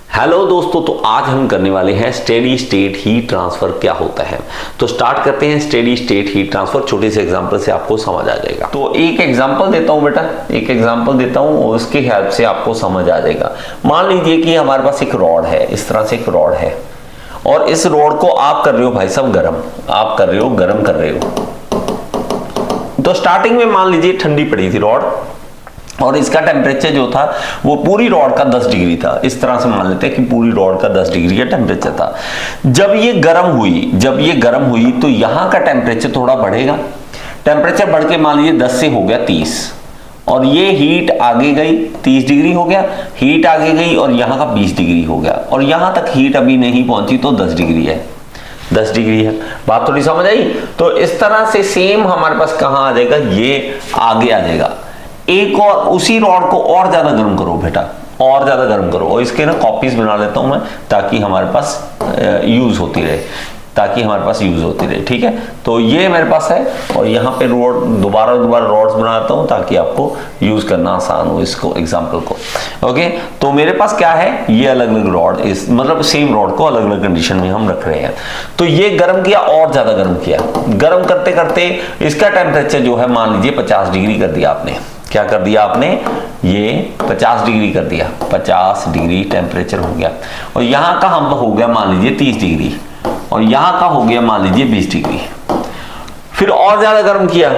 Hello दोस्तों, तो आज हम करने वाले हैं स्टेडी स्टेट हीट ट्रांसफर क्या होता है। तो स्टार्ट करते हैं स्टेडी स्टेट हीट ट्रांसफर। छोटे से एग्जांपल से आपको समझ आ जाएगा। तो एक एग्जांपल देता हूं बेटा, एक एग्जांपल देता हूं और उसकी हेल्प से आपको समझ आ जाएगा। मान लीजिए कि हमारे पास एक रॉड है, इस तरह से एक रॉड है और इस रॉड को आप कर रहे हो भाई साहब गर्म, आप कर रहे हो गर्म कर रहे हो। तो स्टार्टिंग में मान लीजिए ठंडी पड़ी थी रॉड और इसका टेम्परेचर जो था वो पूरी रॉड का 10 डिग्री था। इस तरह से मान लेते हैं कि पूरी रॉड का 10 डिग्री का टेम्परेचर था। जब ये गर्म हुई तो यहां का टेम्परेचर थोड़ा बढ़ेगा। टेम्परेचर बढ़ के मान लीजिए 10 से हो गया 30 और ये हीट आगे गई, 30 डिग्री हो गया, हीट आगे गई और यहाँ का 20 डिग्री हो गया और यहां तक हीट अभी नहीं पहुंची तो 10 डिग्री है, 10 डिग्री है। बात थोड़ी समझ आई। तो इस तरह से सेम हमारे पास कहां आ जाएगा, ये आगे आ जाएगा। एक और उसी रॉड को और ज्यादा गर्म करो बेटा, और ज्यादा गर्म करो और इसके ना कॉपीज बना लेता हूं मैं ताकि हमारे पास यूज होती रहे, ठीक है। तो ये मेरे पास है और यहाँ पे रोड दोबारा रॉड्स बनाता हूँ ताकि आपको यूज करना आसान हो इसको, एग्जाम्पल को। ओके, तो मेरे पास क्या है, ये अलग अलग रॉड, इस मतलब सेम रॉड को अलग अलग कंडीशन में हम रख रहे हैं। तो ये गर्म किया और ज्यादा गर्म किया, गर्म करते करते इसका टेम्परेचर जो है मान लीजिए 50 डिग्री कर दिया आपने। क्या कर दिया आपने, ये 50 डिग्री कर दिया, 50 डिग्री टेम्परेचर हो गया और यहाँ का हम हो गया मान लीजिए 30 डिग्री और यहाँ का हो गया मान लीजिए 20 डिग्री। फिर और ज्यादा गर्म किया,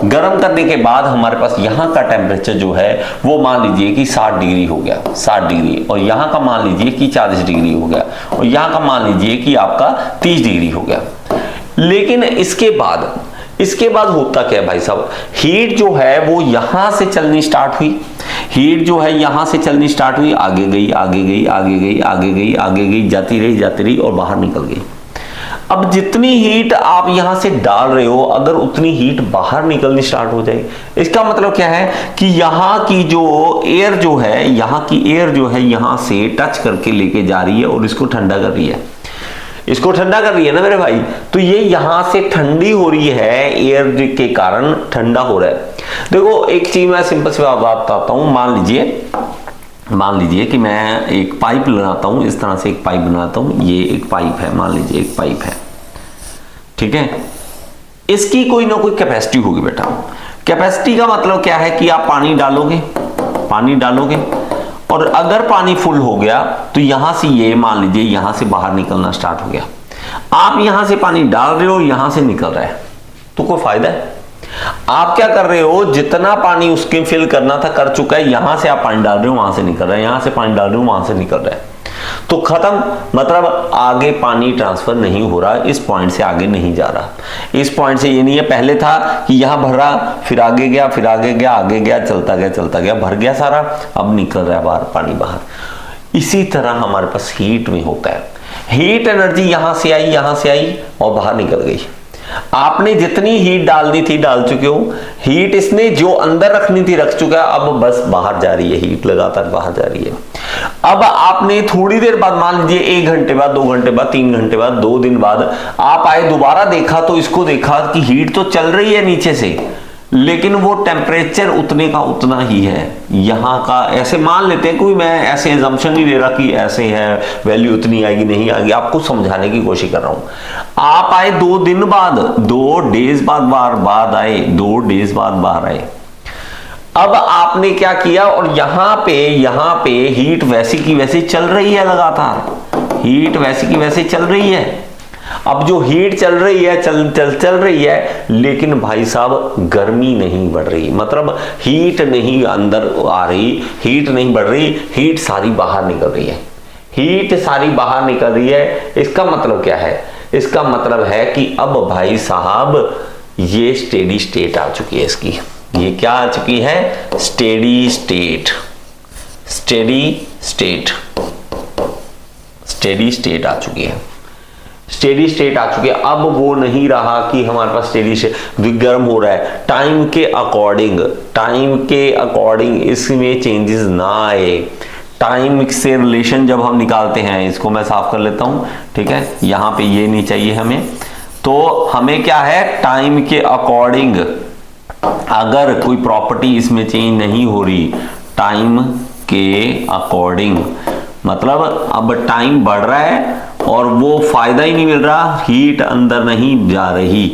गर्म करने के बाद हमारे पास यहाँ का टेम्परेचर जो है वो मान लीजिए कि 60 डिग्री हो गया, 60 डिग्री और यहाँ का मान लीजिए कि 40 डिग्री हो गया और यहाँ का मान लीजिए कि आपका 30 डिग्री हो गया। लेकिन इसके बाद होता क्या है भाई साहब, हीट जो है वो यहां से चलनी स्टार्ट हुई, आगे गई, जाती रही और बाहर निकल गई। अब जितनी हीट आप यहां से डाल रहे हो अगर उतनी हीट बाहर निकलनी स्टार्ट हो जाए, इसका मतलब क्या है कि यहाँ की जो एयर जो है यहां से टच करके लेके जा रही है और इसको ठंडा कर रही है, ना मेरे भाई। तो ये यहां से ठंडी हो रही है, एयर के कारण ठंडा हो रहा है। देखो एक चीज मैं सिंपल सी बात बताता हूं। मान लीजिए कि मैं एक पाइप लगाता हूं, इस तरह से एक पाइप बनाता हूं। ये एक पाइप है, मान लीजिए एक पाइप है, ठीक है। इसकी कोई ना कोई कैपेसिटी होगी बेटा। कैपेसिटी का मतलब क्या है कि आप पानी डालोगे और अगर पानी फुल हो गया तो यहां से ये मान लीजिए यहां से बाहर निकलना स्टार्ट हो गया। आप यहां से पानी डाल रहे हो, यहां से निकल रहा है, तो कोई फायदा है? आप क्या कर रहे हो, जितना पानी उसके फिल करना था कर चुका है, यहां से आप पानी डाल रहे हो वहां से निकल रहा है, यहां से पानी डाल रहे हो वहां से निकल रहा है, तो खत्म। मतलब आगे पानी ट्रांसफर नहीं हो रहा, इस पॉइंट से आगे नहीं जा रहा। इस पॉइंट से ये नहीं है, पहले था कि यहां भर रहा, फिर आगे गया, चलता गया, भर गया सारा, अब निकल रहा है बाहर, पानी बाहर। इसी तरह हमारे पास हीट में होता है। हीट एनर्जी यहां से आई और बाहर निकल गई। आपने जितनी हीट डालनी थी डाल चुके हो, हीट इसने जो अंदर रखनी थी रख चुका है, अब बस बाहर जा रही है, हीट लगातार बाहर जा रही है। अब आपने थोड़ी देर बाद, मान लीजिए 1 घंटे बाद, 2 घंटे बाद, 3 घंटे बाद, 2 दिन बाद आप आए, दोबारा देखा तो इसको देखा कि हीट तो चल रही है नीचे से, लेकिन वो टेम्परेचर उतने का उतना ही है यहाँ का। ऐसे मान लेते हैं, कोई मैं ऐसे एजम्पशन नहीं दे रहा कि ऐसे है वैल्यू उतनी आएगी नहीं आएगी, आपको समझाने की कोशिश कर रहा हूं। आप आए 2 दिन बाद, 2 डेज बाद बाहर आए। अब आपने क्या किया और यहाँ पे हीट वैसी की वैसी चल रही है, लगातार हीट वैसी की वैसी चल रही है। अब जो हीट चल रही है चल रही है, लेकिन भाई साहब गर्मी नहीं बढ़ रही, मतलब हीट नहीं अंदर आ रही, हीट नहीं बढ़ रही, हीट सारी बाहर निकल रही है। इसका मतलब क्या है, इसका मतलब है कि अब भाई साहब ये स्टेडी स्टेट आ चुकी है इसकी। ये क्या आ चुकी है, स्टेडी स्टेट आ चुकी है। अब वो नहीं रहा कि हमारे पास स्टेडी स्टेट गर्म हो रहा है, टाइम के अकॉर्डिंग इसमें चेंजेस ना आए। टाइम से रिलेशन जब हम निकालते हैं, इसको मैं साफ कर लेता हूं, ठीक है। यहां पे ये नहीं चाहिए हमें, तो हमें क्या है, टाइम के अकॉर्डिंग अगर कोई प्रॉपर्टी इसमें चेंज नहीं हो रही, टाइम के अकॉर्डिंग मतलब अब टाइम बढ़ रहा है और वो फायदा ही नहीं मिल रहा, हीट अंदर नहीं जा रही,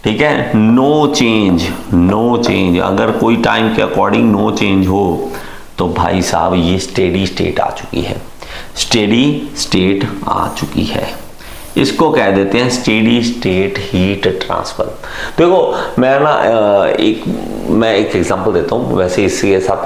ठीक है। नो चेंज, नो चेंज, अगर कोई टाइम के अकॉर्डिंग नो चेंज हो तो भाई साहब ये स्टेडी स्टेट आ चुकी है, स्टेडी स्टेट आ चुकी है। इसको कह देते हैं स्टेडी स्टेट हीट ट्रांसफर। देखो मैं एक एग्जांपल देता हूँ, वैसे इसके साथ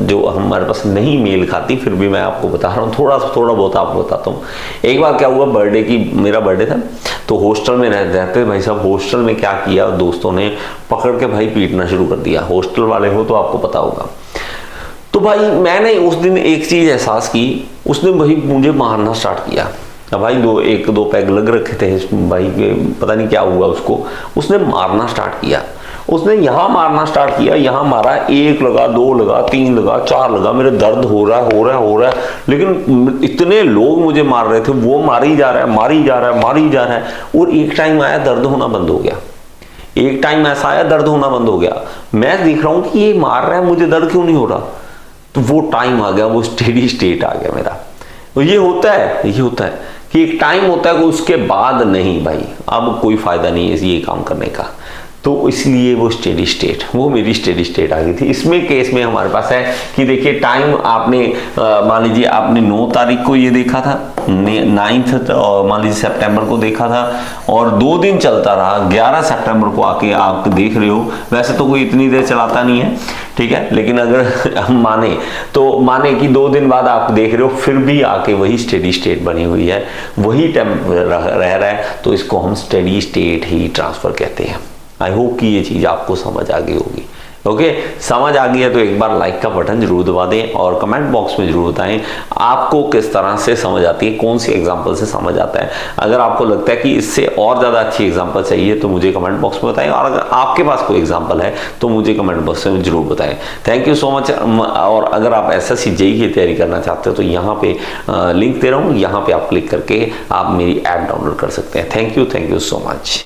जो हमारे पास नहीं मेल खाती, फिर भी मैं आपको बता रहा हूँ, थोड़ा बहुत आपको बताता हूँ। एक बार क्या हुआ, मेरा बर्थडे था, तो हॉस्टल में रहते भाई साहब। हॉस्टल में क्या किया, दोस्तों ने पकड़ के भाई पीटना शुरू कर दिया। हॉस्टल वाले हो तो आपको पता होगा। तो भाई मैंने उस दिन एक चीज एहसास की, उसने भाई मुझे मारना स्टार्ट किया। अब भाई एक दो पैग लग रखे थे भाई के, पता नहीं क्या हुआ उसको, उसने मारना स्टार्ट किया। उसने यहाँ मारना स्टार्ट किया, यहाँ मारा, 1 लगा, 2 लगा, 3 लगा, 4 लगा, मेरे दर्द हो रहा है, लेकिन इतने लोग मुझे मार रहे थे, वो मारी जा रहा है। और एक टाइम आया दर्द होना बंद हो गया। एक टाइम ऐसा आया दर्द होना बंद हो गया। मैं देख रहा हूं कि ये मार रहा है, मुझे दर्द क्यों नहीं हो रहा। तो वो टाइम आ गया, वो स्टेडी स्टेट आ गया मेरा। तो ये होता है कि एक टाइम होता है कि उसके बाद नहीं भाई, अब कोई फायदा नहीं है ये काम करने का। तो इसलिए वो स्टेडी स्टेट, वो मेरी स्टेडी स्टेट आ गई थी। इसमें केस में हमारे पास है कि देखिए टाइम आपने मान लीजिए आपने 9 तारीख को ये देखा था, 9 मान लीजिए सितंबर को देखा था, और 2 दिन चलता रहा, 11 सितंबर को आके आप देख रहे हो। वैसे तो कोई इतनी देर चलाता नहीं है, ठीक है, लेकिन अगर हम माने कि 2 दिन बाद आप देख रहे हो, फिर भी आके वही स्टेडी स्टेट बनी हुई है, वही टाइम रह रहा है, तो इसको हम स्टेडी स्टेट हीट ट्रांसफर कहते हैं। आई होप कि ये चीज़ आपको समझ आ गई होगी। ओके, समझ आ गई है तो एक बार लाइक का बटन जरूर दबा दें और कमेंट बॉक्स में जरूर बताएं आपको किस तरह से समझ आती है, कौन सी एग्जांपल से समझ आता है। अगर आपको लगता है कि इससे और ज़्यादा अच्छी एग्जांपल चाहिए तो मुझे कमेंट बॉक्स में बताएं, और अगर आपके पास कोई एग्जांपल है तो मुझे कमेंट बॉक्स में जरूर बताएं। Thank you so much. और अगर आप SSC JEE की तैयारी करना चाहते हो तो यहाँ पे लिंक दे रहा हूँ, यहाँ पे आप क्लिक करके आप मेरी ऐप डाउनलोड कर सकते हैं। Thank you so much.